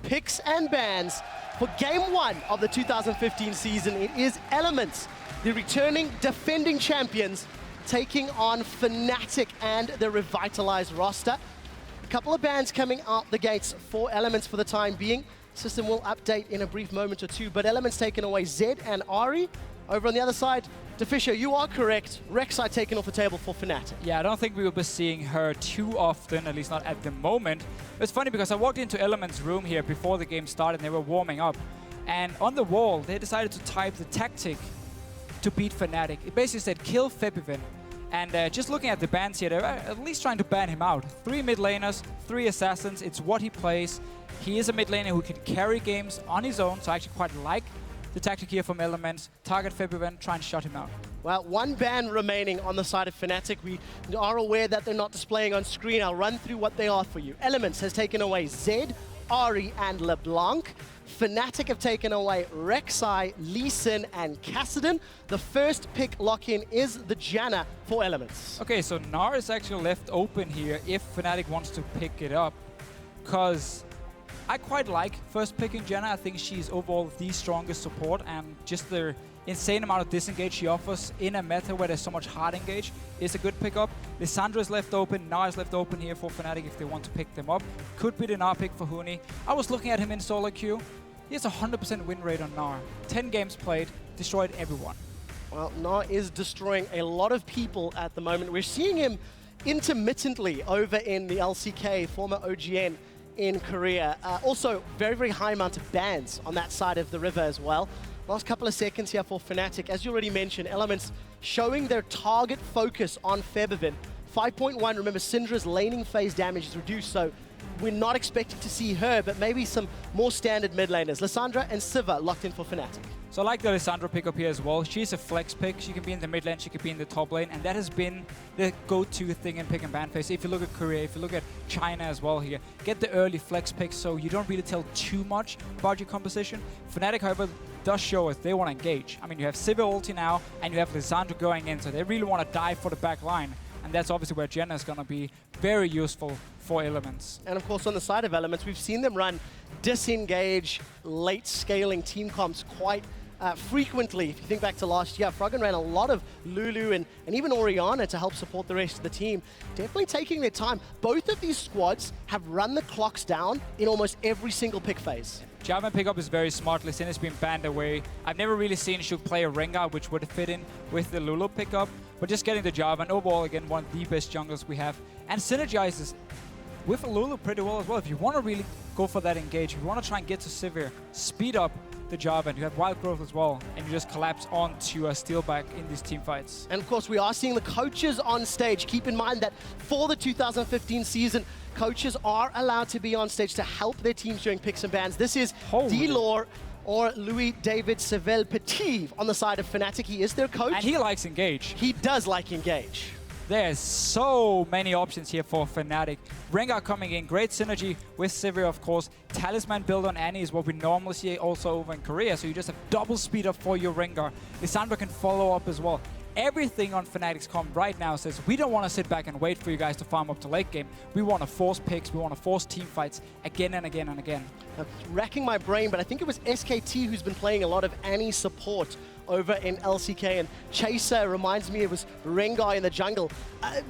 picks and bans for Game 1 of the 2015 season. It is Elements, the returning defending champions, taking on Fnatic and their revitalized roster. A couple of bans coming out the gates for Elements for the time being. System will update in a brief moment or two, but Elements taking away Zed and Ari. Over on the other side, DeFisher, you are correct. Rek'Sai taken off the table for Fnatic. Yeah, I don't think we will be seeing her too often, at least not at the moment. It's funny because I walked into Element's room here before the game started and they were warming up. And on the wall, they decided to type the tactic to beat Fnatic. It basically said, kill Febiven. And just looking at the bans here, they're at least trying to ban him out. 3 mid laners, 3 assassins, it's what he plays. He is a mid laner who can carry games on his own, so I actually quite like the tactic here from Elements. Target Febiven, try and shut him out. Well, 1 ban remaining on the side of Fnatic. We are aware that they're not displaying on screen. I'll run through what they are for you. Elements has taken away Zed, Ari, and LeBlanc. Fnatic have taken away Rek'Sai, Lee Sin, and Kassadin. The first pick lock-in is the Janna for Elements. Okay, so Gnar is actually left open here if Fnatic wants to pick it up, because I quite like first picking Janna. I think she's overall the strongest support, and just the insane amount of disengage she offers in a meta where there's so much hard engage is a good pickup. Lissandra is left open, Gnar is left open here for Fnatic if they want to pick them up. Could be the Gnar pick for Huni. I was looking at him in solo queue. He has a 100% win rate on Gnar. 10 games played, destroyed everyone. Well, Gnar is destroying a lot of people at the moment. We're seeing him intermittently over in the LCK, former OGN in Korea. Also, very, very high amount of bans on that side of the river as well. Last couple of seconds here for Fnatic. As you already mentioned, Elements showing their target focus on Febiven. 5.1, remember, Syndra's laning phase damage is reduced, so we're not expecting to see her, but maybe some more standard mid laners. Lissandra and Siva locked in for Fnatic. So I like the Lissandra pick up here as well. She's a flex pick. She can be in the mid lane, she can be in the top lane, and that has been the go-to thing in pick and ban phase. If you look at Korea, if you look at China as well here, get the early flex picks so you don't really tell too much about your composition. Fnatic, however, does show us they want to engage. I mean, you have Siva ulti now, and you have Lissandra going in, so they really want to dive for the back line. And that's obviously where Janna is going to be very useful for Elements. And of course, on the side of Elements, we've seen them run disengage, late scaling team comps quite frequently. If you think back to last year, Froggen ran a lot of Lulu and even Orianna to help support the rest of the team. Definitely taking their time. Both of these squads have run the clocks down in almost every single pick phase. Jarvan pickup is very smart. Lee Sin has been banned away. I've never really seen Shuk play a Rengar, which would fit in with the Lulu pickup. But just getting the Jarvan, overall, again, one of the best junglers we have. And synergizes with Lulu pretty well as well. If you want to really go for that engage, if you want to try and get to Sivir, speed up the Jarvan. You have Wild Growth as well, and you just collapse onto a Steelback in these team fights. And of course, we are seeing the coaches on stage. Keep in mind that for the 2015 season, coaches are allowed to be on stage to help their teams during picks and bans. This is D-Lore or Louis David Seville Petit on the side of Fnatic. He is their coach. And he likes engage. He does like engage. There's so many options here for Fnatic. Rengar coming in, great synergy with Sivir, of course. Talisman build on Annie is what we normally see also over in Korea, so you just have double speed up for your Rengar. Lissandra can follow up as well. Everything on Fnatic's comp right now says we don't want to sit back and wait for you guys to farm up to late game. We want to force picks, we want to force team fights again and again and again. I'm racking my brain, but I think it was SKT who's been playing a lot of Annie support over in LCK, and Chaser reminds me it was Rengar in the jungle.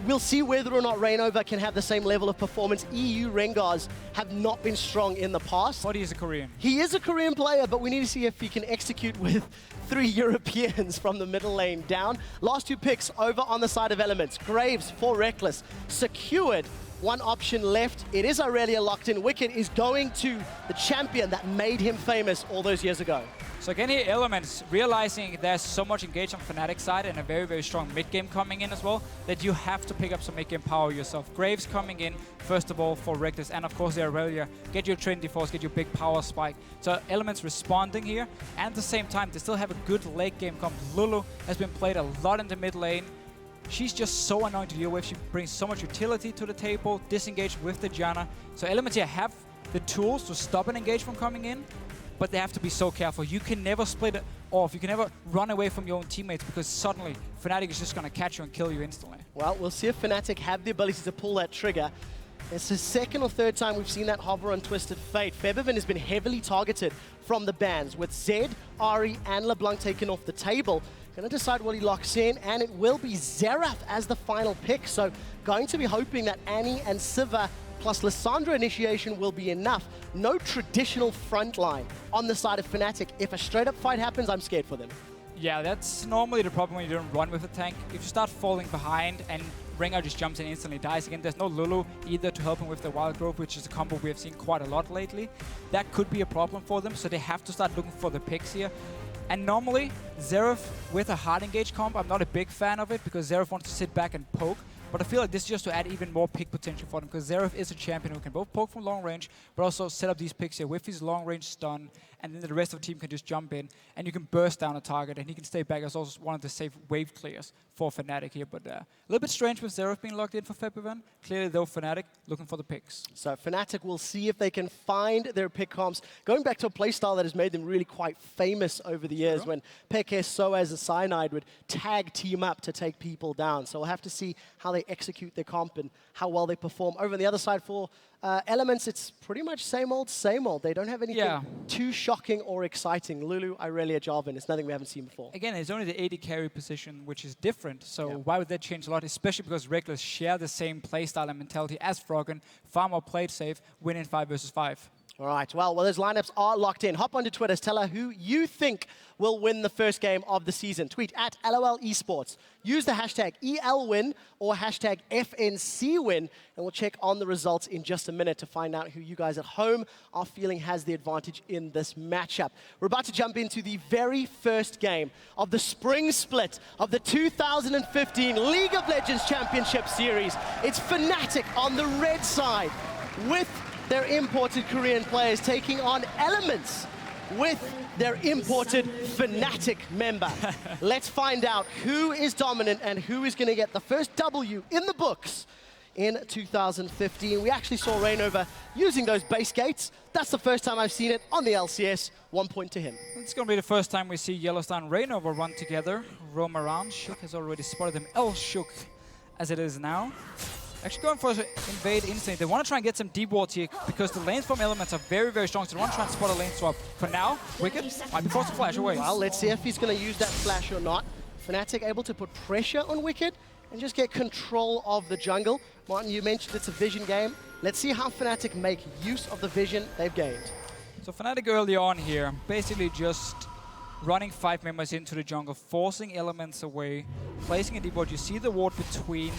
We'll see whether or not Rainover can have the same level of performance. EU Rengars have not been strong in the past. But he's a Korean. He is a Korean player, but we need to see if he can execute with 3 Europeans from the middle lane down. Last 2 picks over on the side of Elements. Graves for Reckless, secured. 1 option left. It is Aurelia locked in. Wicked is going to the champion that made him famous all those years ago. So again here, Elements realizing there's so much engaged on Fnatic side and a very, very strong mid-game coming in as well, that you have to pick up some mid-game power yourself. Graves coming in, first of all, for Reckless, and of course the Aurelia. Get your Trinity Force, get your big power spike. So Elements responding here, and at the same time, they still have a good late game comp. Lulu has been played a lot in the mid lane. She's just so annoying to deal with. She brings so much utility to the table, disengage with the Janna. So Elements here have the tools to stop an engage from coming in, but they have to be so careful. You can never split it off. You can never run away from your own teammates, because suddenly Fnatic is just going to catch you and kill you instantly. Well, we'll see if Fnatic have the ability to pull that trigger. It's the second or third time we've seen that hover on Twisted Fate. Febiven has been heavily targeted from the bans, with Zed, Ari, and LeBlanc taken off the table. Going to decide what he locks in, and it will be Xerath as the final pick. So going to be hoping that Annie and Siva plus Lissandra initiation will be enough. No traditional frontline on the side of Fnatic. If a straight-up fight happens, I'm scared for them. Yeah, that's normally the problem when you don't run with a tank. If you start falling behind and Rengar just jumps in and instantly dies again, there's no Lulu either to help him with the wild growth, which is a combo we have seen quite a lot lately. That could be a problem for them, so they have to start looking for the picks here. And normally, Xerath with a hard engage comp, I'm not a big fan of it because Xerath wants to sit back and poke. But I feel like this is just to add even more pick potential for them, because Xerath is a champion who can both poke from long range, but also set up these picks here with his long range stun, and then the rest of the team can just jump in, and you can burst down a target, and he can stay back as also one of the safe wave clears for Fnatic here. But a little bit strange with Xerath being locked in for Febiven. Clearly, though, Fnatic looking for the picks. So Fnatic will see if they can find their pick comps, going back to a playstyle that has made them really quite famous over the years, when Peke, Soaz, and Cyanide would tag team up to take people down. So we'll have to see how they execute their comp and how well they perform. Over on the other side for Elements, it's pretty much same old, same old. They don't have anything too shocking or exciting. Lulu, Irelia, Jarvan, it's nothing we haven't seen before. Again, it's only the AD carry position, which is different. So why would that change a lot? Especially because Reckless share the same playstyle and mentality as Froggen. Far more played safe, winning 5 versus 5. All right, well, those lineups are locked in. Hop onto Twitter, tell her who you think will win the first game of the season. Tweet at LOL Esports. Use the hashtag ELWin or hashtag FNCWin, and we'll check on the results in just a minute to find out who you guys at home are feeling has the advantage in this matchup. We're about to jump into the very first game of the spring split of the 2015 League of Legends Championship Series. It's Fnatic on the red side with their imported Korean players taking on Elements with their imported Fnatic member. Let's find out who is dominant and who is going to get the first W in the books in 2015. We actually saw Rainover using those base gates. That's the first time I've seen it on the LCS. 1 point to him. It's going to be the first time we see Yellowstar and Rainover run together, roam around. Shook has already spotted them. Shook as it is now. Actually going for invade instantly. They want to try and get some deep wards here because the lanes from Elements are very, very strong. So they want to try and spot a lane swap. For now, Wicked might be forced to flash away. Well, let's see if he's going to use that flash or not. Fnatic able to put pressure on Wicked and just get control of the jungle. Martin, you mentioned it's a vision game. Let's see how Fnatic make use of the vision they've gained. So Fnatic early on here, basically just running 5 members into the jungle, forcing Elements away, placing a deep ward. You see the ward between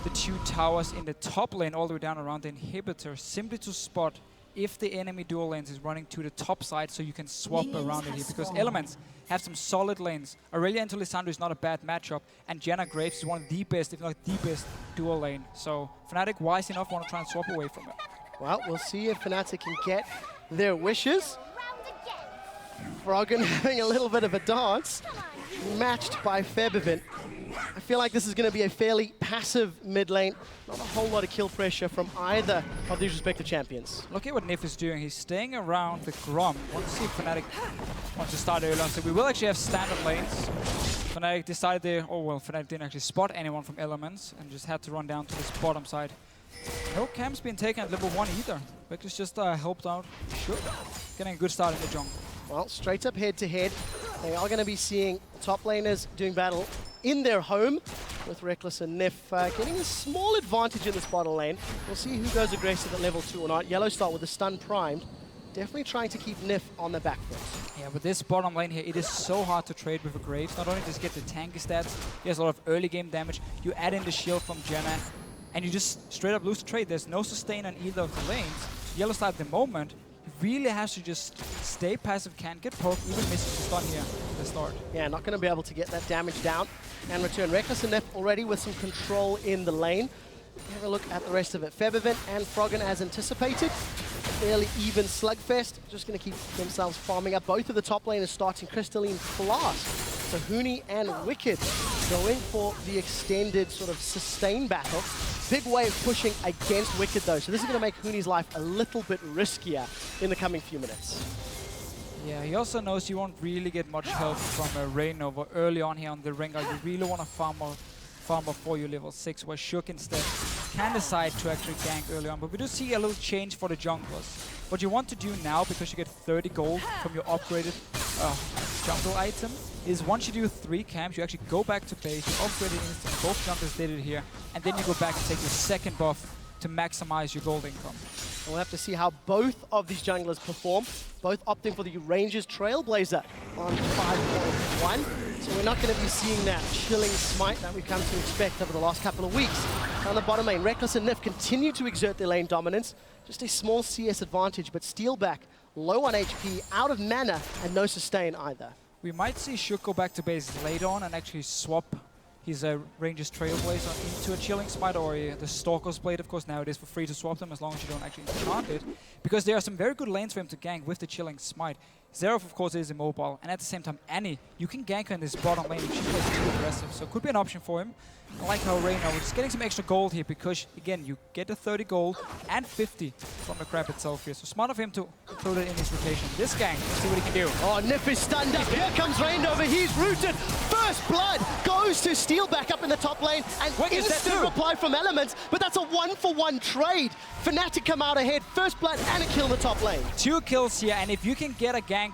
the 2 towers in the top lane all the way down around the inhibitor, simply to spot if the enemy dual lanes is running to the top side so you can swap around it here, because Elements have some solid lanes. Aurelia into Lissandra is not a bad matchup, and Janna Graves is one of the best, if not the best, dual lane. So Fnatic, wise enough, want to try and swap away from it. Well, we'll see if Fnatic can get their wishes. Froggen having a little bit of a dance, matched by Febiven. I feel like this is going to be a fairly passive mid lane. Not a whole lot of kill pressure from either of these respective champions. Look at what Nif is doing. He's staying around the Grom. Want to see if Fnatic wants to start early on. So we will actually have standard lanes. Fnatic decided they... Oh, well, Fnatic didn't actually spot anyone from Elements and just had to run down to this bottom side. No camps being taken at level 1 either. Reckless just helped out. Sure. Getting a good start in the jungle. Well, straight up head-to-head. They are going to be seeing top laners doing battle in their home, with Reckless and Nif getting a small advantage in this bottom lane. We'll see who goes aggressive at level 2 or not. Yellowstar with the stun primed, definitely trying to keep Nif on the back foot. Yeah, but this bottom lane here, it is so hard to trade with a Graves. Not only does he get the tanky stats, he has a lot of early game damage. You add in the shield from Janna, and you just straight up lose the trade. There's no sustain on either of the lanes. Yellowstar at the moment really has to just stay passive, can't get poked, even missing the stun here at the start. Yeah, not going to be able to get that damage down and return. Reckless and Nef already with some control in the lane. Have a look at the rest of it. Febiven and Froggen as anticipated. Fairly even slugfest. Just going to keep themselves farming up. Both of the top laners starting Crystalline Flask. So Huni and Wicked going for the extended sort of sustain battle. Big way of pushing against Wicked though. So this is going to make Huni's life a little bit riskier in the coming few minutes. Yeah, he also knows you won't really get much help from a Rainover early on here on the Rengar. You really want to farm more for your level 6, where Shook instead can decide to actually gank early on, but we do see a little change for the junglers. What you want to do now, because you get 30 gold from your upgraded jungle item, is once you do 3 camps, you actually go back to base, you upgrade it instantly, both junglers did it here, and then you go back and take your second buff to maximize your gold income. We'll have to see how both of these junglers perform, both opting for the Rangers Trailblazer on 5.1. So we're not going to be seeing that chilling smite that we've come to expect over the last couple of weeks. On the bottom lane, Reckless and Nif continue to exert their lane dominance. Just a small CS advantage, but Steelback low on HP, out of mana, and no sustain either. We might see Shook go back to base later on and actually swap his Rangers Trailblazer into a Chilling Smite or the Stalker's Blade. Of course, now it is for free to swap them as long as you don't actually enchant it. Because there are some very good lanes for him to gank with the Chilling Smite. Xerath, of course, is immobile, and at the same time, Annie, you can gank her in this bottom lane if she plays too aggressive, so it could be an option for him. I like how Reyna, we're just getting some extra gold here, because, again, you get the 30 gold and 50 from the crab itself here, so smart of him to throw that in his rotation. This gang, let's see what he can do. Oh, Nif is stunned up. Here comes Rainbow. He's rooted. First blood goes to Steelback up in the top lane, and instant reply from Elements, but that's a 1-for-1 trade. Fnatic come out ahead, first blood and a kill in the top lane. 2 kills here, and if you can get a gank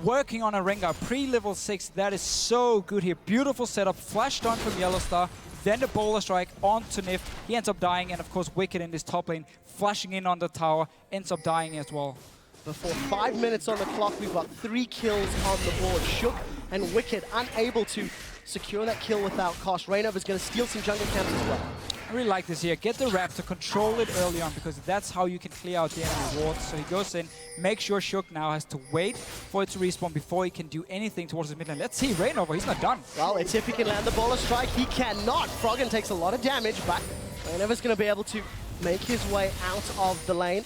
working on a Rengar pre-level 6, that is so good here. Beautiful setup, flashed on from Yellowstar, then the Boulder Strike onto Nif. He ends up dying, and of course Wicked in this top lane, flashing in on the tower, ends up dying as well. Before 5 minutes on the clock, we've got 3 kills on the board. Shook and Wicked unable to secure that kill without cost. Reignover's going to steal some jungle camps as well. I really like this here. Get the Raptor, control it early on, because that's how you can clear out the enemy wards. So he goes in, make sure Shook now has to wait for it to respawn before he can do anything towards his mid lane. Let's see Reignover, he's not done. Well, it's if he can land the Boulder Strike. He cannot. Froggen takes a lot of damage, but Reignover's going to be able to make his way out of the lane.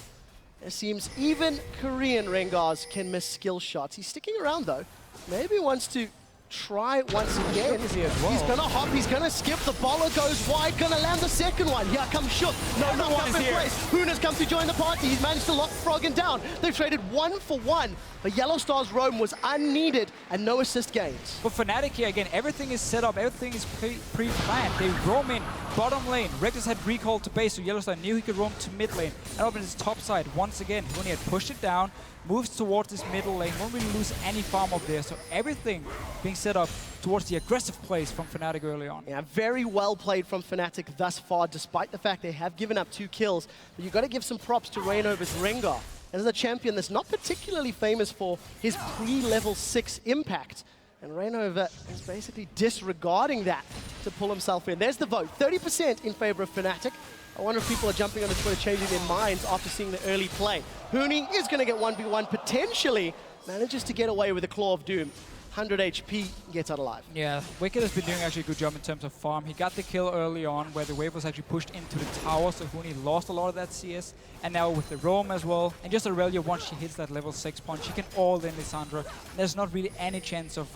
It seems even Korean Rengars can miss skill shots. He's sticking around though. Maybe wants to try once again. He's gonna hop, he's gonna skip, the baller goes wide, gonna land the second one. Here comes Shook. No knock up in place. Huna's come to join the party. He's managed to lock Froggen down. They've traded 1-for-1, but Yellowstar's roam was unneeded and no assist gains. For Fnatic here, again, everything is set up, everything is pre-planned. They roam in bottom lane. Reckless had recall to base, so Yellowstar knew he could roam to mid lane. And up in his top side, once again, he only had pushed it down, moves towards this middle lane, won't really lose any farm up there. So everything being set up towards the aggressive plays from Fnatic early on. Yeah, very well played from Fnatic thus far, despite the fact they have given up 2 kills. But you've got to give some props to Reignover's Rengar. As a champion that's not particularly famous for his pre-level 6 impact. And Reignover is basically disregarding that to pull himself in. There's the vote, 30% in favor of Fnatic. I wonder if people are jumping on the Twitter, changing their minds after seeing the early play. Huni is going to get 1v1, potentially manages to get away with a Claw of Doom. 100 HP, gets out alive. Yeah, Wicked has been doing actually a good job in terms of farm. He got the kill early on where the wave was actually pushed into the tower, so Huni lost a lot of that CS. And now with the roam as well, and just Aurelia, once she hits that level 6 punch, she can all-in Lissandra. There's not really any chance of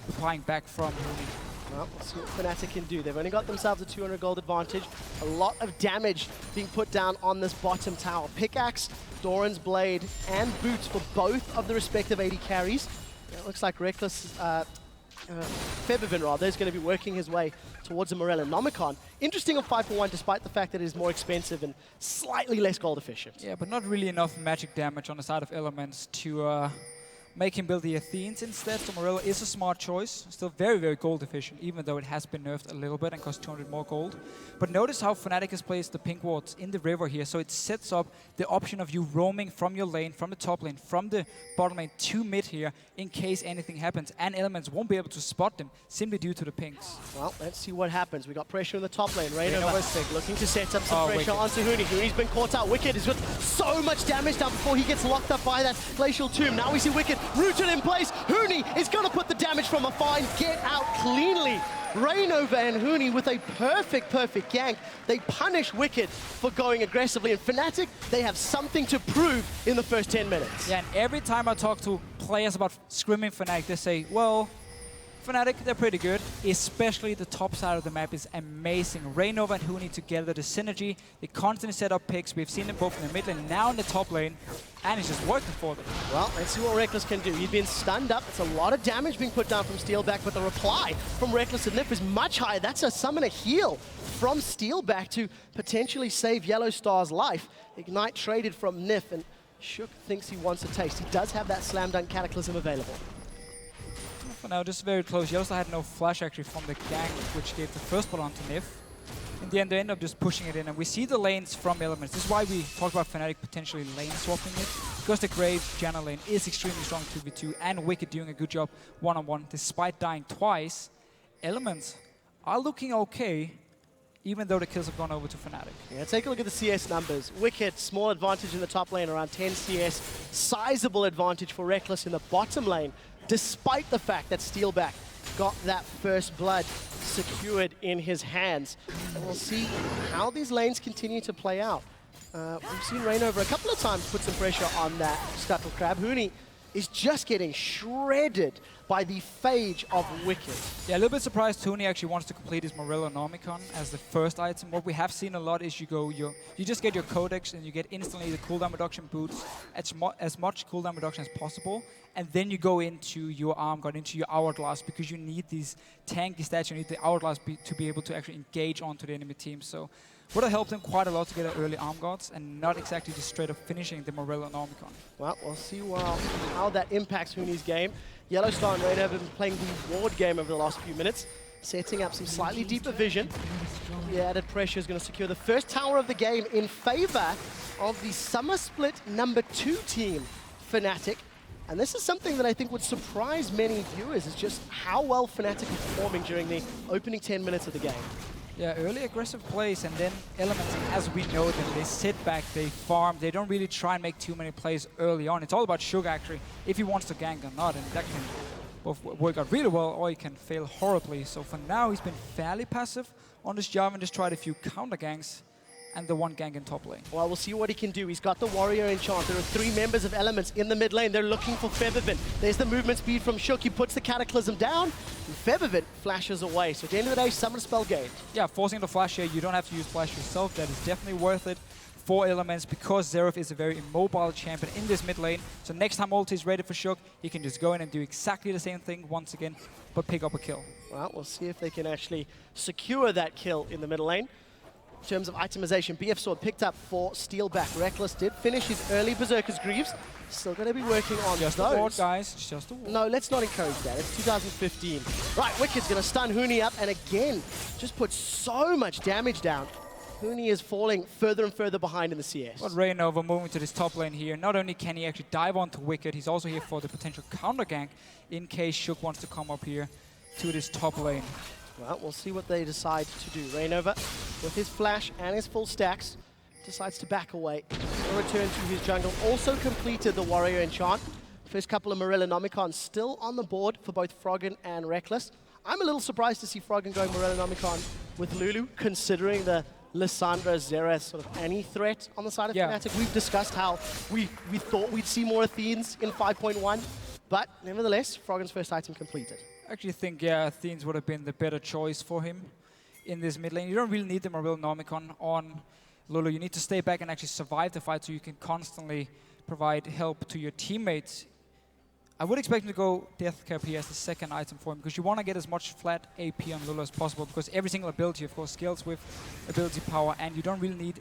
replying back from Huni. Well, let's see what Fnatic can do. They've only got themselves a 200 gold advantage. A lot of damage being put down on this bottom tower. Pickaxe, Doran's Blade, and Boots for both of the respective 80 carries. It looks like Reckless, Febivin rather, is going to be working his way towards a Morello Nomicon. Interesting on 5-for-1, despite the fact that it is more expensive and slightly less gold efficient. Yeah, but not really enough magic damage on the side of Elements to make him build the Athenes instead. So Morello is a smart choice. Still very, very gold efficient, even though it has been nerfed a little bit and costs 200 more gold. But notice how Fnatic has placed the pink wards in the river here. So it sets up the option of you roaming from your lane, from the top lane, from the bottom lane to mid here, in case anything happens. And Elements won't be able to spot them simply due to the pinks. Well, let's see what happens. We got pressure in the top lane. Reignover looking to set up some pressure onto Huni. Huni's been caught out. Wicked is with so much damage down before he gets locked up by that Glacial Tomb. Now we see Wicked rooted in place. Huni is going to put the damage from afar and get out cleanly. Reignover and Huni with a perfect gank. They punish Wicked for going aggressively. And Fnatic, they have something to prove in the first 10 minutes. Yeah, and every time I talk to players about scrimming Fnatic, they say, well, Fnatic, they're pretty good, especially the top side of the map is amazing. Reignover and Huni together, the synergy, they constantly set up picks. We've seen them both in the mid lane, now in the top lane, and it's just working for them. Well, let's see what Reckless can do. He's been stunned up. It's a lot of damage being put down from Steelback, but the reply from Reckless and Nif is much higher. That's a summon a heal from Steelback to potentially save Yellow Star's life. Ignite traded from Nif, and Shook thinks he wants a taste. He does have that Slam Dunk Cataclysm available. For now, just very close. Yellowstar had no flash actually from the gank, which gave the first ball onto Nif. In the end, they end up just pushing it in, and we see the lanes from Elements. This is why we talk about Fnatic potentially lane swapping it, because the Graves Janna lane is extremely strong 2v2, and Wicked doing a good job one-on-one. Despite dying twice, Elements are looking okay, even though the kills have gone over to Fnatic. Yeah, take a look at the CS numbers. Wicked, small advantage in the top lane, around 10 CS. Sizable advantage for Reckless in the bottom lane, despite the fact that Steelback got that first blood secured in his hands. And we'll see how these lanes continue to play out. We've seen Reignover a couple of times put some pressure on that Scuttle Crab. Huni is just getting shredded by the phage of Wicked. Yeah, a little bit surprised Tony actually wants to complete his Morellonomicon as the first item. What we have seen a lot is you just get your Codex and you get instantly the cooldown reduction boots, as much cooldown reduction as possible, and then you go into your Arm Guard, into your Hourglass, because you need these tanky stats, you need the Hourglass to be able to actually engage onto the enemy team. So would have helped them quite a lot to get an early Arm Guards and not exactly just straight up finishing the Morellonomicon. Well, we'll see how that impacts Huni's game. Yellow Star and Reignover have been playing the ward game over the last few minutes, setting up some slightly deeper vision. The added pressure is going to secure the first tower of the game in favor of the Summer Split #2 team, Fnatic. And this is something that I think would surprise many viewers, is just how well Fnatic is performing during the opening 10 minutes of the game. Yeah, early aggressive plays, and then Elements, as we know them, they sit back, they farm, they don't really try and make too many plays early on. It's all about Sugar, actually, if he wants to gank or not, and that can both work out really well, or he can fail horribly. So for now, he's been fairly passive on this job and just tried a few counter ganks, and the one gank in top lane. Well, we'll see what he can do. He's got the Warrior Enchant. There are 3 members of Elements in the mid lane. They're looking for Feathervin. There's the movement speed from Shook. He puts the Cataclysm down, and Feathervin flashes away. So at the end of the day, Summon Spell gained. Yeah, forcing the flash here, you don't have to use flash yourself. That is definitely worth it for Elements, because Xerath is a very immobile champion in this mid lane. So next time ulti is ready for Shook, he can just go in and do exactly the same thing once again, but pick up a kill. Well, we'll see if they can actually secure that kill in the middle lane. In terms of itemization, BF Sword picked up for Steelback. Reckless did finish his early Berserker's Greaves. Still going to be working on just those. Just a ward, guys. Just a ward. No, let's not encourage that. It's 2015. Right, Wicked's going to stun Huni up, and again, just put so much damage down. Huni is falling further and further behind in the CS. But Reignover moving to this top lane here. Not only can he actually dive onto Wicked, he's also here for the potential counter gank in case Shook wants to come up here to this top lane. Well, we'll see what they decide to do. Reignover, with his flash and his full stacks, decides to back away. He'll return to his jungle. Also completed the Warrior Enchant. First couple of Morellonomicons still on the board for both Froggen and Reckless. I'm a little surprised to see Froggen going Morellonomicon with Lulu, considering the Lissandra Xerath sort of any threat on the side of Fnatic. We've discussed how we thought we'd see more Athenes in 5.1, but nevertheless, Froggen's first item completed. I actually think, yeah, Athenes would have been the better choice for him in this mid lane. You don't really need the Morellonomicon on Lulu. You need to stay back and actually survive the fight so you can constantly provide help to your teammates. I would expect him to go Death Cap here as the second item for him, because you want to get as much flat AP on Lulu as possible, because every single ability, of course, scales with ability power, and you don't really need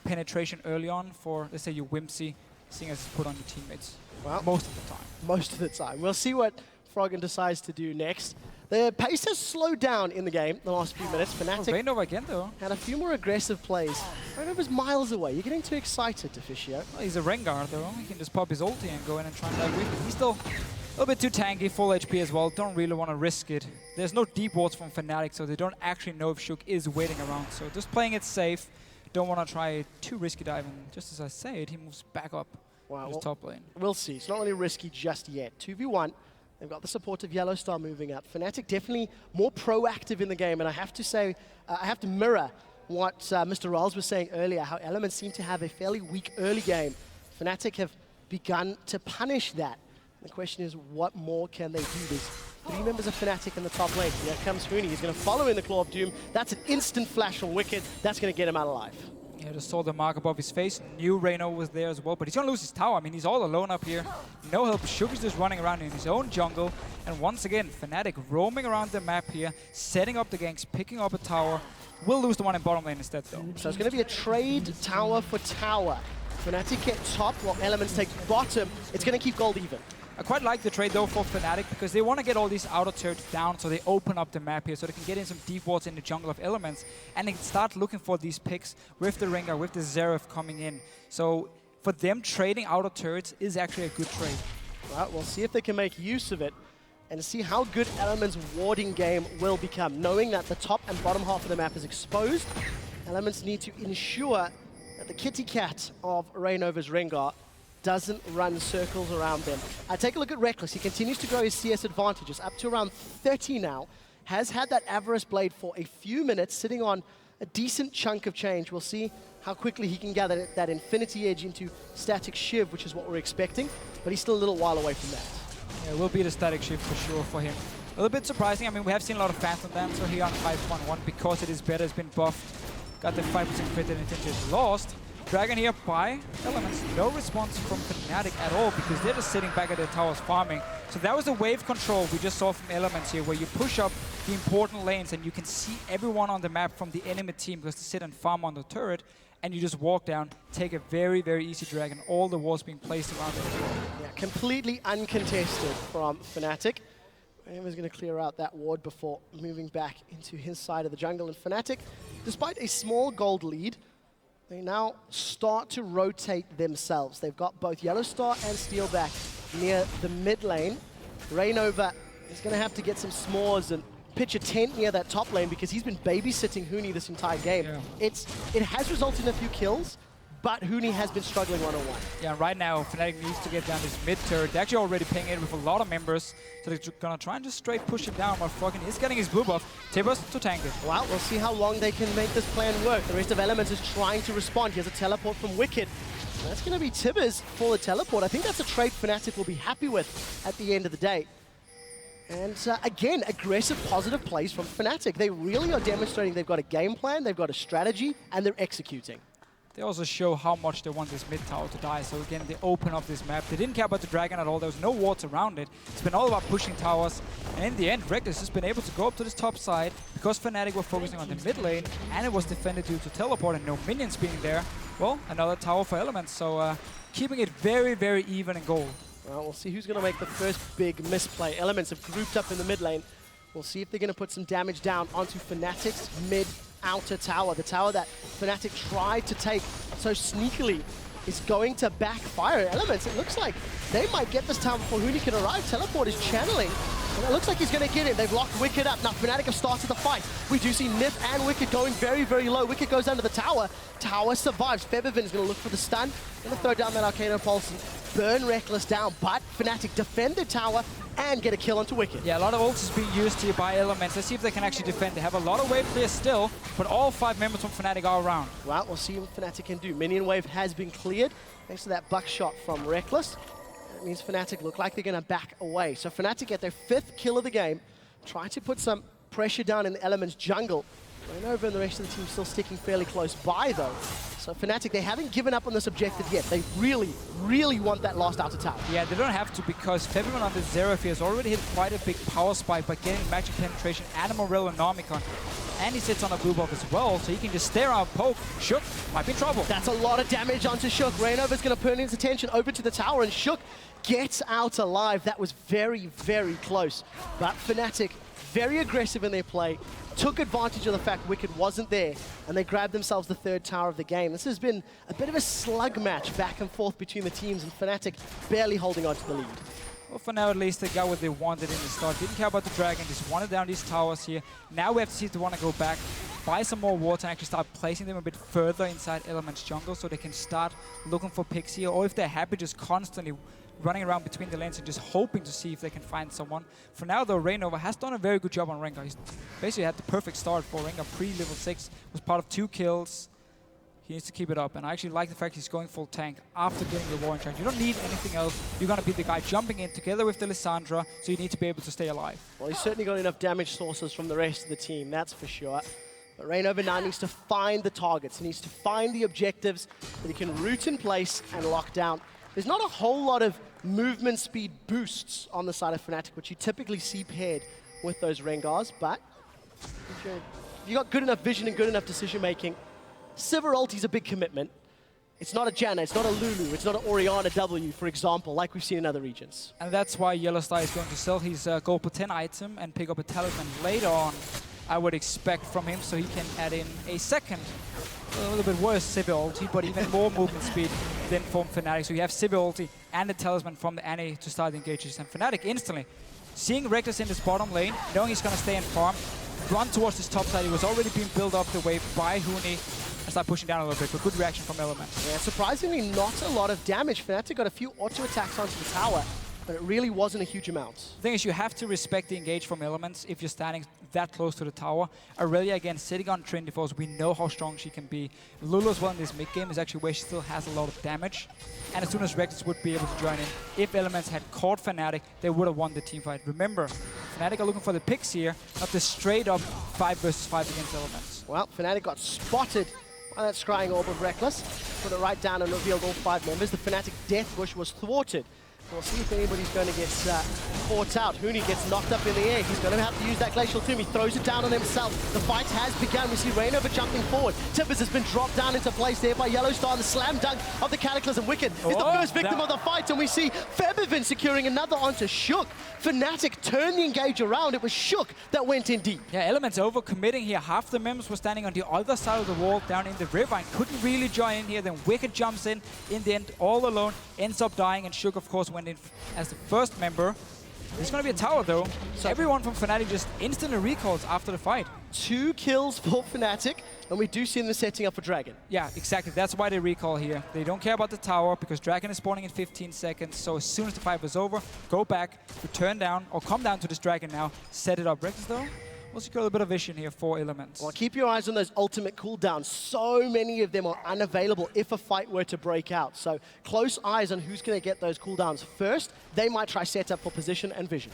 penetration early on for, let's say, your Whimsy, seeing as it's put on your teammates. Well, most of the time. Most of the time. We'll see what Froggen decides to do next. The pace has slowed down in the game the last few minutes. Fnatic Reignover again, though. Had a few more aggressive plays. Reignover's miles away. You're getting too excited, Deficio. Well, he's a Rengar, though. He can just pop his ulti and go in and try and dive with it. He's still a little bit too tanky, full HP as well. Don't really want to risk it. There's no deep wards from Fnatic, so they don't actually know if Shook is waiting around. So just playing it safe. Don't want to try too risky dive. And just as I say it, he moves back up to his top lane. We'll see. It's not really risky just yet. 2v1. They've got the support of Yellow Star moving up. Fnatic definitely more proactive in the game, and I have to say, I have to mirror what Mr. Rolls was saying earlier, how Elements seem to have a fairly weak early game. Fnatic have begun to punish that. The question is, what more can they do? There's 3 members of Fnatic in the top lane. Here comes Huni. He's going to follow in the Claw of Doom. That's an instant flash from Wicked. That's going to get him out alive. Yeah, just saw the mark above his face. Knew Reno was there as well, but he's going to lose his tower. I mean, he's all alone up here. No help. Shook is just running around in his own jungle. And once again, Fnatic roaming around the map here, setting up the ganks, picking up a tower. Will lose the one in bottom lane instead, though. So it's going to be a trade tower for tower. Fnatic get top while Elements take bottom. It's going to keep gold even. I quite like the trade though for Fnatic because they want to get all these outer turrets down so they open up the map here so they can get in some deep wards in the jungle of Elements and they can start looking for these picks with the Rengar, with the Xerath coming in. So for them, trading outer turrets is actually a good trade. Right, we'll see if they can make use of it and see how good Elements' warding game will become. Knowing that the top and bottom half of the map is exposed, Elements need to ensure that the kitty cat of Reignover's Rengar doesn't run circles around them. Take a look at Reckless. He continues to grow his CS advantages up to around 30 now. Has had that Avarice Blade for a few minutes, sitting on a decent chunk of change. We'll see how quickly he can gather that Infinity Edge into Static Shiv, which is what we're expecting. But he's still a little while away from that. Yeah, it will be the Static Shiv for sure for him. A little bit surprising. I mean, we have seen a lot of Phantom Dancer here on 5.1 because it is better. It's been buffed. Got the 5% crit and Infinity Edge lost. Dragon here by Elements. No response from Fnatic at all because they're just sitting back at their towers farming. So that was the wave control we just saw from Elements here, where you push up the important lanes and you can see everyone on the map from the enemy team because they sit and farm on the turret, and you just walk down, take a very, very easy Dragon. All the walls being placed around it. Yeah, completely uncontested from Fnatic. Reignover's going to clear out that ward before moving back into his side of the jungle. And Fnatic, despite a small gold lead, they now start to rotate themselves. They've got both Yellow Star and Steelback near the mid lane. Reignover is going to have to get some s'mores and pitch a tent near that top lane because he's been babysitting Huni this entire game. Yeah. It has resulted in a few kills, but Huni has been struggling one-on-one. Yeah, right now Fnatic needs to get down this mid turret. They're actually already paying it with a lot of members, so they're gonna try and just straight push it down while fucking is getting his blue buff. Tibbers to tank it. Well, we'll see how long they can make this plan work. The rest of Elements is trying to respond. He has a teleport from Wicked. That's gonna be Tibbers for the teleport. I think that's a trade Fnatic will be happy with at the end of the day. And again, aggressive, positive plays from Fnatic. They really are demonstrating they've got a game plan, they've got a strategy, and they're executing. They also show how much they want this mid tower to die. So again, they open up this map. They didn't care about the Dragon at all. There was no wards around it. It's been all about pushing towers. And in the end, Reckless has been able to go up to this top side because Fnatic were focusing on the mid lane and it was defended due to teleport and no minions being there. Well, another tower for Elements. So keeping it very, very even in gold. Well, we'll see who's going to make the first big misplay. Elements have grouped up in the mid lane. We'll see if they're going to put some damage down onto Fnatic's mid outer tower. The tower that Fnatic tried to take so sneakily is going to backfire. Elements, it looks like they might get this tower before Huni can arrive. Teleport is channeling, and it looks like he's going to get it. They've locked Wicked up. Now Fnatic have started the fight. We do see Nip and Wicked going very, very low. Wicked goes under the tower. Tower survives. Feathervin is going to look for the stun. Going to throw down that Arcano Pulse and burn Reckless down, but Fnatic defend the tower and get a kill onto Wicked. Yeah, a lot of ults is being used here by Elements. Let's see if they can actually defend. They have a lot of wave clear still, but all 5 members from Fnatic are around. Well, we'll see what Fnatic can do. Minion wave has been cleared thanks to that buckshot from Reckless. That means Fnatic look like they're going to back away. So Fnatic get their 5th kill of the game, try to put some pressure down in the Elements jungle. Reignover and the rest of the team still sticking fairly close by, though. So Fnatic, they haven't given up on this objective yet. They really, really want that last outer tower. Yeah, they don't have to because Featherman on the Xerath has already hit quite a big power spike by getting magic penetration and Morello and Nomicon. And he sits on a blue buff as well, so he can just stare out poke. Shook might be in trouble. That's a lot of damage onto Shook. Reignover's going to turn his attention over to the tower, and Shook gets out alive. That was very, very close. But Fnatic, very aggressive in their play, took advantage of the fact Wicked wasn't there, and they grabbed themselves the 3rd tower of the game. This has been a bit of a slug match back and forth between the teams, and Fnatic barely holding on to the lead. Well, for now at least, they got what they wanted in the start. Didn't care about the Dragon, just wanted down these towers here. Now we have to see if they want to go back, buy some more wards, and actually start placing them a bit further inside Elements jungle so they can start looking for picks here, or if they're happy just constantly running around between the lanes and just hoping to see if they can find someone. For now, though, Reignover has done a very good job on Rengar. He's basically had the perfect start for Rengar pre-level 6, was part of 2 kills. he needs to keep it up. And I actually like the fact he's going full tank after getting the warring charge. You don't need anything else. You're going to be the guy jumping in together with the Lissandra, so you need to be able to stay alive. Well, he's certainly got enough damage sources from the rest of the team, that's for sure. But Reignover now needs to find the targets. He needs to find the objectives that he can root in place and lock down. There's not a whole lot of movement speed boosts on the side of Fnatic, which you typically see paired with those Rengars, but if you got good enough vision and good enough decision making, Sivir ulti's a big commitment. It's not a Janna, it's not a Lulu, it's not an Orianna W, for example, like we've seen in other regions. And that's why Yellowstar is going to sell his gold per 10 item and pick up a talisman later on, I would expect from him, so he can add in a second, a little bit worse Sivir ulti, but even more movement speed than from Fnatic. So you have Sivir ulti and the talisman from the Annie to start the engages. And Fnatic instantly, seeing Reckless in this bottom lane, knowing he's going to stay and farm, run towards this top side. He was already being built up the wave by Huni, and start pushing down a little bit, but good reaction from Element. Yeah, surprisingly not a lot of damage. Fnatic got a few auto attacks onto the tower, but it really wasn't a huge amount. The thing is, you have to respect the engage from Elements if you're standing that close to the tower. Aurelia, again, sitting on Trinity Force, we know how strong she can be. Lulu as well in this mid-game is actually where she still has a lot of damage. And as soon as Reckless would be able to join in, if Elements had caught Fnatic, they would have won the team fight. Remember, Fnatic are looking for the picks here, not the straight-up 5 versus 5 against Elements. Well, Fnatic got spotted by that scrying orb of Reckless. Put it right down and revealed all 5 members. The Fnatic Death Bush was thwarted. We'll see if anybody's going to get caught out. Huni gets knocked up in the air. He's going to have to use that Glacial Tomb. He throws it down on himself. The fight has begun. We see Reignover jumping forward. Timbers has been dropped down into place there by Yellowstar. The slam dunk of the Cataclysm. Wicked is the first victim of the fight, and we see Febiven securing another onto Shook. Fnatic turned the engage around. It was Shook that went in deep. Yeah, Elements over-committing here. Half the members were standing on the other side of the wall down in the river and couldn't really join in here. Then Wicked jumps in the end, all alone, ends up dying, and Shook, of course, went in as the first member. There's going to be a tower, though. So everyone from Fnatic just instantly recalls after the fight. 2 kills for Fnatic, and we do see them setting up for Dragon. Yeah, exactly. That's why they recall here. They don't care about the tower because Dragon is spawning in 15 seconds. So as soon as the fight was over, go back, return down, or come down to this Dragon now, set it up. Reckless, though, we'll secure a bit of vision here for Elements. Well, keep your eyes on those ultimate cooldowns. So many of them are unavailable if a fight were to break out. So close eyes on who's going to get those cooldowns first. They might try set up for position and vision.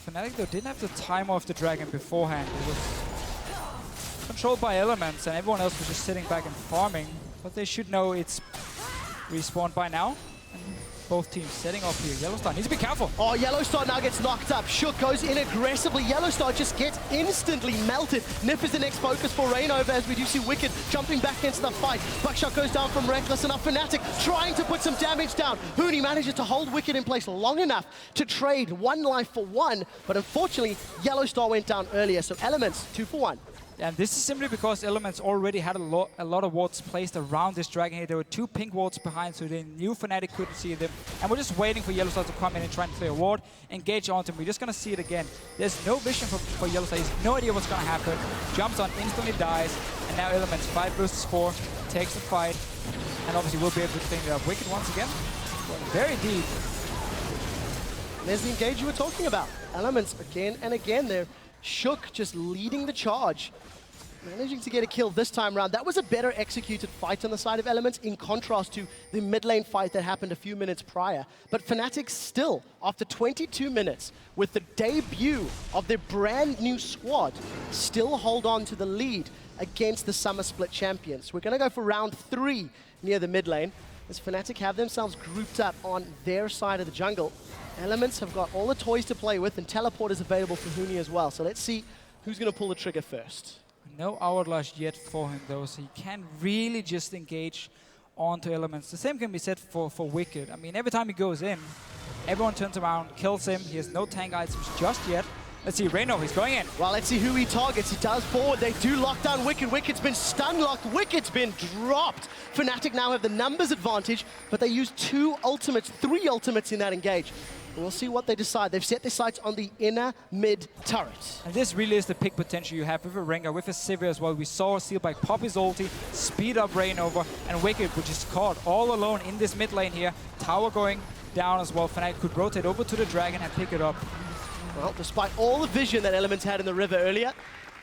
Fnatic, though, didn't have the time off the Dragon beforehand. It was controlled by Elements, and everyone else was just sitting back and farming. But they should know it's respawned by now. And both teams setting up here. Yellowstar needs to be careful. Oh, Yellowstar now gets knocked up. Shook goes in aggressively. Yellowstar just gets instantly melted. Nip is the next focus for Reignover as we do see Wicked jumping back into the fight. Buckshot goes down from Reckless, and now Fnatic trying to put some damage down. Huni manages to hold Wicked in place long enough to trade 1 life for 1, but unfortunately, Yellowstar went down earlier, so Elements 2 for 1. And this is simply because Elements already had a lot of wards placed around this Dragon here. There were 2 pink wards behind, so they knew Fnatic couldn't see them. And we're just waiting for Yellowstar to come in and try and clear a ward, engage onto him. We're just going to see it again. There's no vision for Yellowstar. He has no idea what's going to happen. Jumps on, instantly dies. And now Elements 5 versus 4 takes the fight. And obviously we'll be able to clean it up. Wicked once again. Going very deep. There's the engage you were talking about. Elements again and again there. Shook just leading the charge. Managing to get a kill this time around. That was a better executed fight on the side of Elements in contrast to the mid lane fight that happened a few minutes prior. But Fnatic still, after 22 minutes, with the debut of their brand new squad, still hold on to the lead against the Summer Split champions. We're going to go for round 3 near the mid lane as Fnatic have themselves grouped up on their side of the jungle. Elements have got all the toys to play with, and teleport is available for Huni as well. So let's see who's going to pull the trigger first. No Hourglass yet for him, though, so he can't really just engage onto Elements. The same can be said for Wicked. I mean, every time he goes in, everyone turns around, kills him. He has no tank items just yet. Let's see, Reignover, he's going in. Well, let's see who he targets. He does forward. They do lock down Wicked. Wicked's been stun locked. Wicked's been dropped. Fnatic now have the numbers advantage, but they use 3 ultimates in that engage. We'll see what they decide. They've set their sights on the inner mid turret. And this really is the pick potential you have with a Rengar, with a Sivir as well. We saw Steelbike pop his ulti, speed up Reignover, and Wicked, which is caught all alone in this mid lane here. Tower going down as well. Fnatic could rotate over to the Dragon and pick it up. Well, despite all the vision that Elements had in the river earlier,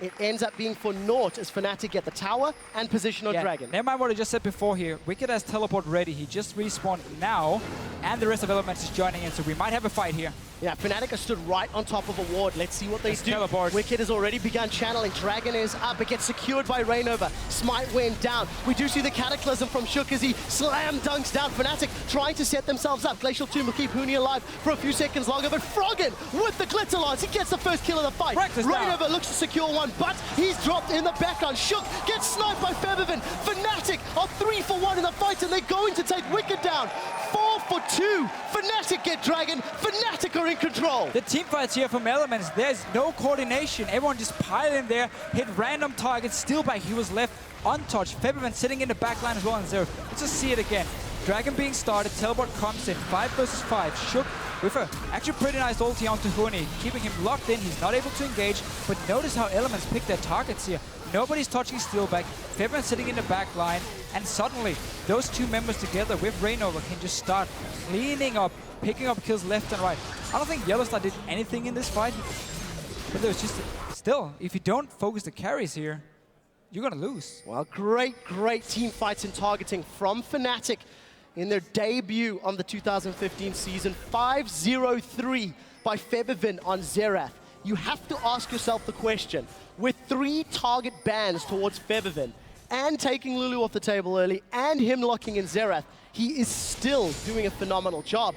it ends up being for naught as Fnatic get the tower and position on Dragon. Never mind what I just said before here. Wicked has teleport ready. He just respawned now, and the rest of Elements is joining in, so we might have a fight here. Yeah, Fnatic are stood right on top of a ward. Let's see what they do. Teleport. Wicked has already begun channeling. Dragon is up. It gets secured by Rainover. Smite went down. We do see the Cataclysm from Shook as he slam dunks down. Fnatic trying to set themselves up. Glacial Tomb will keep Huni alive for a few seconds longer, but Froggen with the Glitter Lance, he gets the first kill of the fight. Rainover looks to secure one, but he's dropped in the background. Shook gets sniped by Febiven. Fnatic are 3 for 1 in the fight, and they're going to take Wicked down. 4 for 2. Fnatic get Dragon. Fnatic are in control. The team fights here from Elements, there's no coordination. Everyone just piled in there, hit random targets. Steelback, he was left untouched. Febiven sitting in the backline as well, and Zero. Let's just see it again. Dragon being started, teleport comes in, 5 versus 5. Shook with a actually pretty nice ulti onto Huni, keeping him locked in. He's not able to engage, but notice how Elements pick their targets here. Nobody's touching Steelback. Febiven sitting in the back line, and suddenly those two members together with Rainover can just start cleaning up, picking up kills left and right. I don't think Yellowstar did anything in this fight, but there's just still, if you don't focus the carries here, you're gonna lose. Well, great team fights and targeting from Fnatic in their debut on the 2015 season. 5-0-3 by Febiven on Xerath. You have to ask yourself the question, with 3 target bans towards Febiven, and taking Lulu off the table early, and him locking in Xerath, he is still doing a phenomenal job.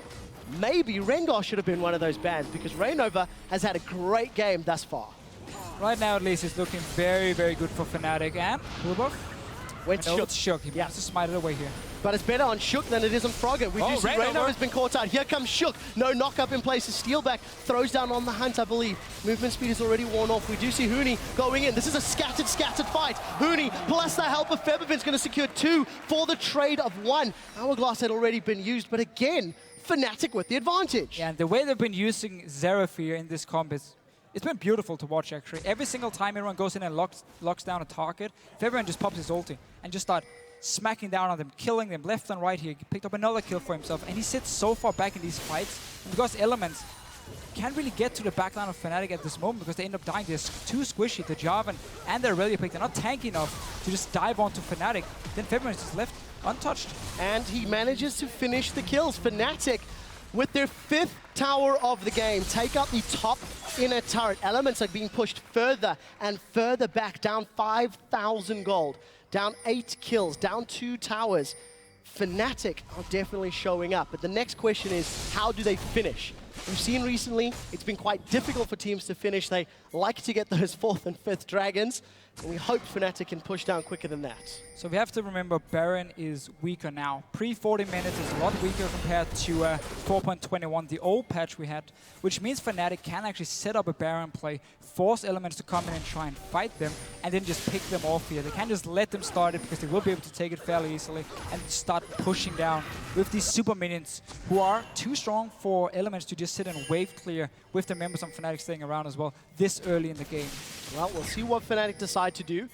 Maybe Rengar should have been one of those bans, because Rainover has had a great game thus far. Right now, at least, it's looking very, very good for Fnatic. And Bluebuff went Shook. He wants to smite it away here. But it's better on Shook than it is on Froggen. We do see Rainover has been caught out. Here comes Shook. No knock-up in place. Steelback throws down on the hunt, I believe. Movement speed is already worn off. We do see Huni going in. This is a scattered fight. Huni, plus the help of Febiven's going to secure 2 for the trade of 1. Hourglass had already been used, but again, Fnatic with the advantage. Yeah, and the way they've been using Xerath here in this comp is, it's been beautiful to watch, actually. Every single time everyone goes in and locks down a target, Febiven just pops his ulti and just start smacking down on them, killing them left and right here. He picked up another kill for himself, and he sits so far back in these fights. And because Elements can't really get to the backline of Fnatic at this moment because they end up dying. They're too squishy. The Jarvan and the Aurelia pick, they're not tanky enough to just dive onto Fnatic. Then Febiven is just left untouched. And he manages to finish the kills. Fnatic, with their 5th tower of the game, take out the top inner turret. Elements are being pushed further and further back, down 5,000 gold. Down 8 kills, down 2 towers. Fnatic are definitely showing up, but the next question is, how do they finish? We've seen recently, it's been quite difficult for teams to finish. They like to get those 4th and 5th dragons, and we hope Fnatic can push down quicker than that. So we have to remember Baron is weaker now. Pre-40 minutes is a lot weaker compared to 4.21, the old patch we had, which means Fnatic can actually set up a Baron play, force Elements to come in and try and fight them, and then just pick them off here. They can't just let them start it because they will be able to take it fairly easily and start pushing down with these super minions who are too strong for Elements to just sit and wave clear with the members of Fnatic staying around as well this early in the game. Well, we'll see what Fnatic decide to do.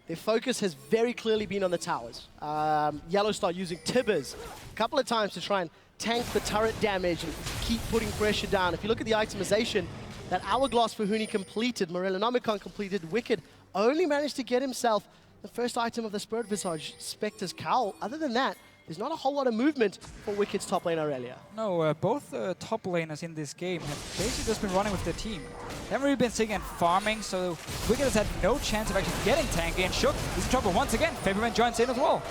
Their focus has very clearly been on the towers. Yellowstar using Tibbers a couple of times to try and tank the turret damage and keep putting pressure down. If you look at the itemization, that Hourglass for Huni completed, Morellonomicon completed, Wicked only managed to get himself the first item of the Spirit Visage, Spectre's Cowl. Other than that, there's not a whole lot of movement for Wicked's top lane Aurelia. No, both top laners in this game have basically just been running with their team. They haven't really been sitting and farming, so Wicked has had no chance of actually getting tanky, and Shook is in trouble once again. Febiven joins in as well.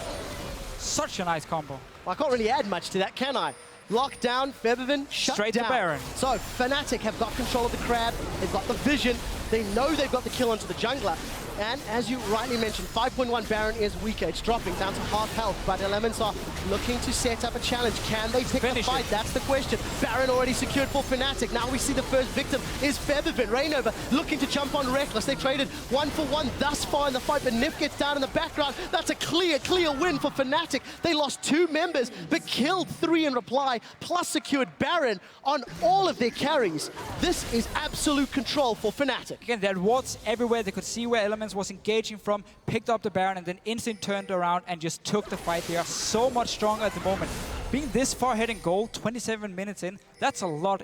Such a nice combo. Well, I can't really add much to that, can I? Locked down, Febiven shut straight down. To Baron. So Fnatic have got control of the crab, they've got the vision, they know they've got the kill onto the jungler. And as you rightly mentioned, 5.1 Baron is weaker. It's dropping down to half health, but Elements are looking to set up a challenge. Can they pick the fight? That's the question. Baron already secured for Fnatic. Now we see the first victim is Febiven. Rainover looking to jump on Reckless. They traded 1 for 1 thus far in the fight, but Nif gets down in the background. That's a clear win for Fnatic. They lost 2 members, but killed 3 in reply, plus secured Baron on all of their carries. This is absolute control for Fnatic. Again, there are wards everywhere. They could see where Elements was engaging from, picked up the Baron, and then instantly turned around and just took the fight. They are so much stronger at the moment. Being this far ahead in goal, 27 minutes in, that's a lot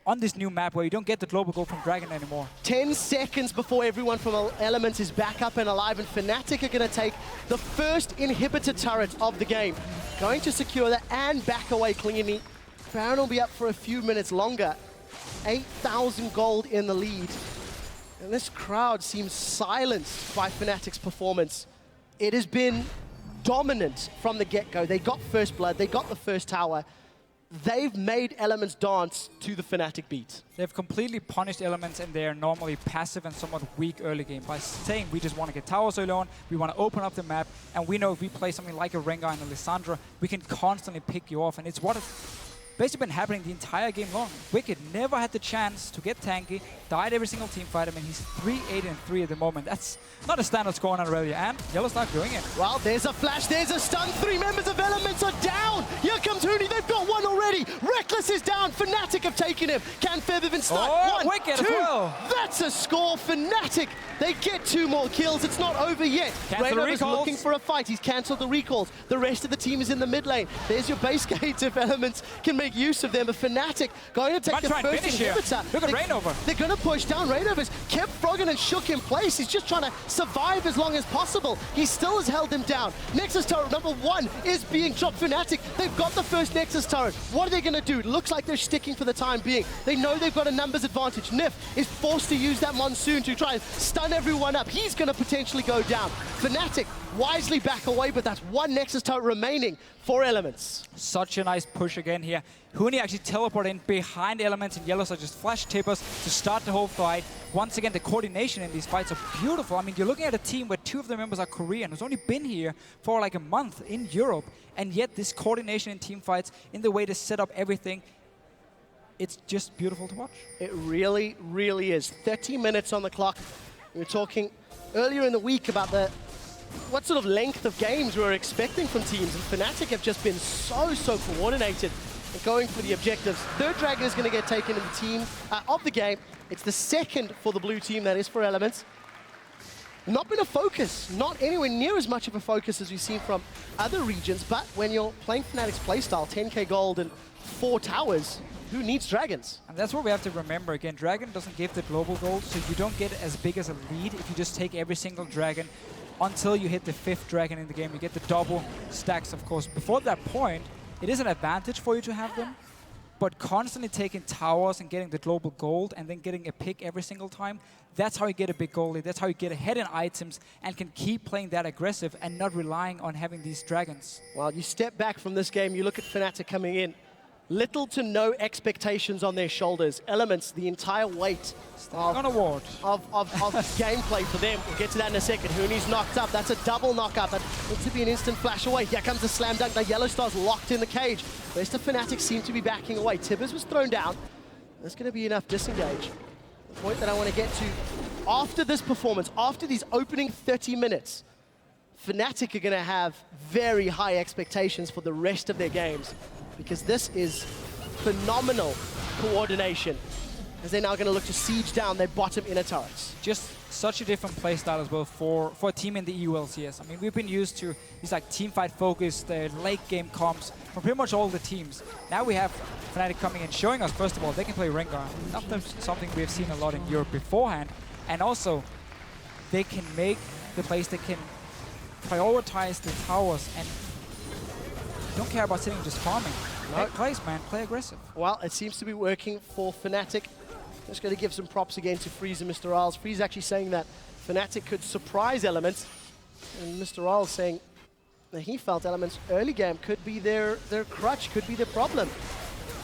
on this new map where you don't get the global gold from Dragon anymore. 10 seconds before everyone from Elements is back up and alive, and Fnatic are going to take the first inhibitor turret of the game. Going to secure that and back away cleanly. Baron will be up for a few minutes longer. 8,000 gold in the lead. And this crowd seems silenced by Fnatic's performance. It has been dominant from the get-go. They got first blood, they got the first tower. They've made Elements dance to the Fnatic beat. They've completely punished Elements in their normally passive and somewhat weak early game by saying we just want to get towers early on, we want to open up the map, and we know if we play something like a Rengar and a Lissandra, we can constantly pick you off, and it's what it's basically been happening the entire game long. Wicked never had the chance to get tanky, died every single team fight. I mean, he's 3-8-3 at the moment. That's not a standard score on Aurelia, and Yellowstar doing it. Well, there's a flash, there's a stun. 3 members of Elements are down. Here comes Huni, they've got one already. Reckless is down, Fnatic have taken him. Can Febiven start? Oh, one, Wicked two. as well. That's a score, Fnatic. They get 2 more kills, it's not over yet. Cancel Raynor is looking for a fight, he's cancelled the recalls. The rest of the team is in the mid lane. There's your base gates if Elements can make use of them. But Fnatic going to take the first inhibitor. Look at Rainover. They're going to push down. Rainover's kept Froggen and shook in place. He's just trying to survive as long as possible. He still has held him down. Nexus turret number 1 is being dropped. Fnatic, they've got the first Nexus turret. What are they going to do? It looks like they're sticking for the time being. They know they've got a numbers advantage. Nif is forced to use that Monsoon to try and stun everyone up. He's going to potentially go down. Fnatic wisely back away, but that's 1 Nexus turret remaining for Elements. Such a nice push again here. Huni actually teleported in behind Elements, and Yellowstar just flash tippers to start the whole fight. Once again, the coordination in these fights are beautiful. I mean, you're looking at a team where 2 of the members are Korean, who's only been here for like a month in Europe, and yet this coordination in team fights, in the way to set up everything, it's just beautiful to watch. It really, really is. 30 minutes on the clock. We were talking earlier in the week about what sort of length of games we were expecting from teams, and Fnatic have just been so coordinated and going for the objectives. Third Dragon is going to get taken in the team of the game. It's the second for the blue team, that is for Elements. Not been a focus, not anywhere near as much of a focus as we've seen from other regions, but when you're playing Fnatic's playstyle, 10k gold and 4 towers, who needs dragons? And that's what we have to remember. Again, Dragon doesn't give the global gold, so you don't get as big as a lead if you just take every single dragon until you hit the 5th dragon in the game. You get the double stacks, of course. Before that point, it is an advantage for you to have them, but constantly taking towers and getting the global gold and then getting a pick every single time, that's how you get a big goal lead. That's how you get ahead in items and can keep playing that aggressive and not relying on having these dragons. Well, you step back from this game, you look at Fnatic coming in. Little to no expectations on their shoulders. Elements, the entire weight of gameplay for them. We'll get to that in a second. Huni's knocked up. That's a double knockup. That looks to be an instant flash away. Here comes the slam dunk. Now Yellowstar's locked in the cage. The rest of Fnatic seem to be backing away. Tibbers was thrown down. There's going to be enough disengage. The point that I want to get to, after this performance, after these opening 30 minutes, Fnatic are going to have very high expectations for the rest of their games, because this is phenomenal coordination, as they're now going to look to siege down their bottom inner turrets. Just such a different playstyle as well for a team in the EU LCS. I mean, we've been used to these like teamfight focused late game comps from pretty much all the teams. Now we have Fnatic coming in, showing us, first of all, they can play Rengar. Not something we've seen a lot in Europe beforehand. And also, they can make the plays, they can prioritize the towers and don't care about sitting and just farming. Make plays, man. Play aggressive. Well, it seems to be working for Fnatic. Just going to give some props again to Freeze and Mr. Isles. Freeze actually saying that Fnatic could surprise Elements, and Mr. Isles saying that he felt Elements early game could be their crutch, could be their problem.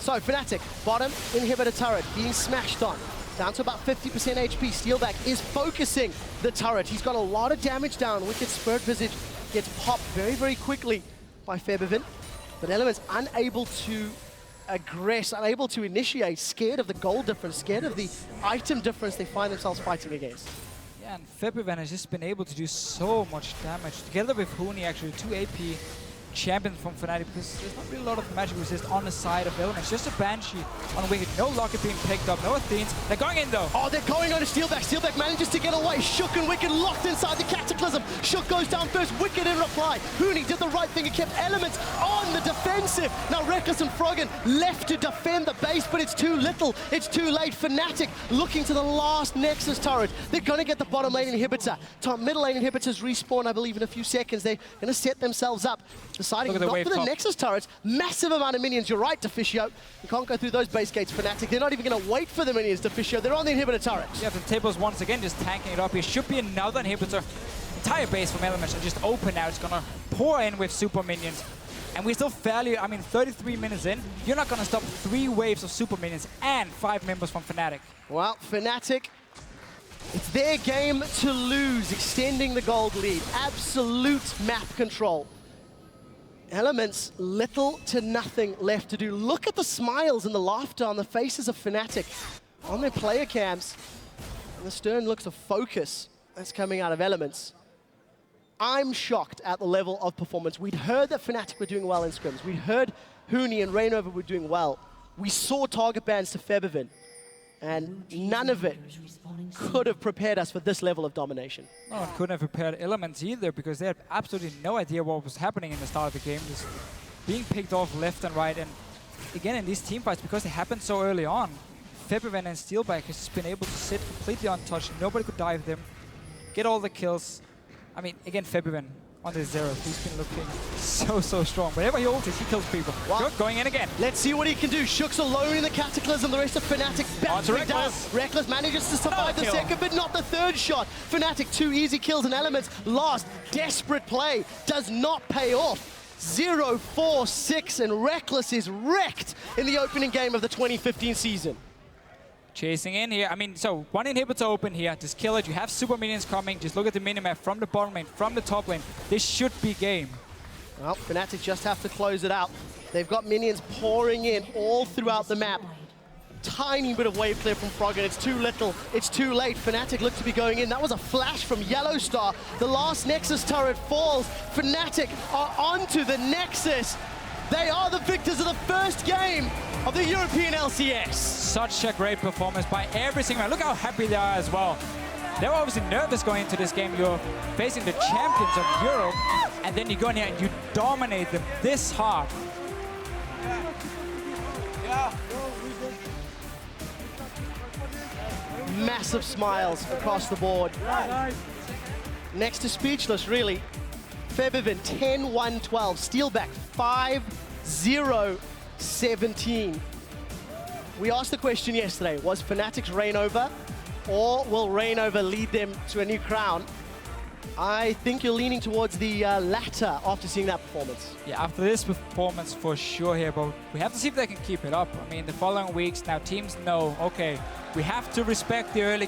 So Fnatic, bottom inhibitor turret being smashed on. Down to about 50% HP. Steelback is focusing the turret. He's got a lot of damage down. Wicked Spirit Visage gets popped very quickly by Febiven. But Elements unable to aggress, unable to initiate, scared of the gold difference, scared of the item difference they find themselves fighting against. Yeah, and Febiven has just been able to do so much damage. Together with Huni, actually, 2 AP, champion from Fnatic, because there's not really a lot of magic resist on the side of Elements. Just a Banshee on Wicked. No Locket being picked up. No Athenes. They're going in though. Oh, they're going on to Steelback. Steelback manages to get away. Shook and Wicked locked inside the Cataclysm. Shook goes down first. Wicked in reply. Huni did the right thing and kept Elements on the defensive. Now Reckless and Froggen left to defend the base, but it's too little. It's too late. Fnatic looking to the last Nexus turret. They're going to get the bottom lane inhibitor. Top middle lane inhibitors respawn, I believe, in a few seconds. They're going to set themselves up. Deciding not for the Nexus turrets. Massive amount of minions. You're right, Deficio. You can't go through those base gates, Fnatic. They're not even going to wait for the minions, Deficio. They're on the inhibitor turrets. Yeah, the tables once again just tanking it up. Here should be another inhibitor. Entire base from Elements are just open now. It's going to pour in with super minions. And we're still fairly, 33 minutes in. You're not going to stop 3 waves of super minions and 5 members from Fnatic. Well, Fnatic, it's their game to lose, extending the gold lead. Absolute map control. Elements, little to nothing left to do. Look at the smiles and the laughter on the faces of Fnatic on their player cams. And the stern looks of focus that's coming out of Elements. I'm shocked at the level of performance. We'd heard that Fnatic were doing well in scrims. We'd heard Huni and Rainover were doing well. We saw target bans to Febiven. And none of it could have prepared us for this level of domination. No one couldn't have prepared Elements either, because they had absolutely no idea what was happening in the start of the game. Just being picked off left and right. And again, in these team fights, because they happened so early on, Febiven and Steelback has just been able to sit completely untouched. Nobody could dive them, get all the kills. Again, Febiven on the 0. He's been looking so strong. Whenever he ultis, he kills people. Wow. Shook going in again. Let's see what he can do. Shook's alone in the Cataclysm. The rest of Fnatic bouncing down. Reckless manages to survive the second, but not the third shot. Fnatic, 2 easy kills and Elements. Last desperate play does not pay off. 0-4-6, and Reckless is wrecked in the opening game of the 2015 season. Chasing in here. So one inhibitor open here. Just kill it. You have super minions coming. Just look at the minimap from the bottom lane, from the top lane. This should be game. Well, Fnatic just have to close it out. They've got minions pouring in all throughout the map. Tiny bit of wave clear from Froggen. It's too little. It's too late. Fnatic look to be going in. That was a flash from Yellowstar. The last Nexus turret falls. Fnatic are onto the Nexus. They are the victors of the first game of the European LCS. Such a great performance by every single man. Look how happy they are as well. They were obviously nervous going into this game. You're facing the champions of Europe, and then you go in here and you dominate them this hard. Massive smiles across the board. Next to speechless, really. Febiven 10-1-12, Steelback 5-0-17. We asked the question yesterday, was Fnatic's Rainover, or will Rainover lead them to a new crown? I think you're leaning towards the latter after seeing that performance. Yeah, after this performance for sure here, but we have to see if they can keep it up. The following weeks now teams know, okay, we have to respect the early